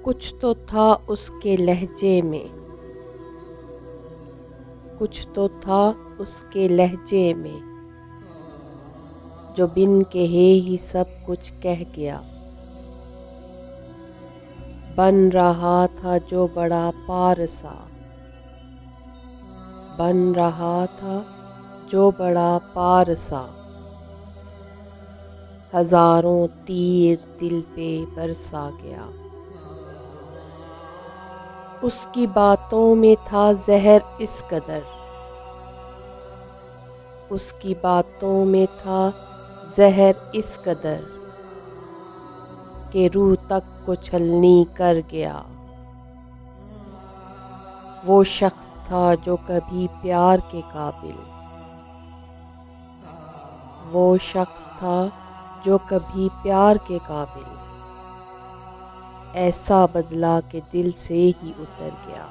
کچھ تو تھا اس کے لہجے میں، کچھ تو تھا اس کے لہجے میں، جو بن کہے ہی سب کچھ کہہ گیا۔ بن رہا تھا جو بڑا پارسا، بن رہا تھا جو بڑا پارسا، ہزاروں تیر دل پہ برسا گیا۔ اس کی باتوں میں تھا زہر اس قدر، اس کی باتوں میں تھا زہر اس قدر کہ روح تک کو چھلنی کر گیا۔ وہ شخص تھا جو کبھی پیار کے قابل، وہ شخص تھا جو کبھی پیار کے قابل، ایسا بدلا کہ دل سے ہی اتر گیا۔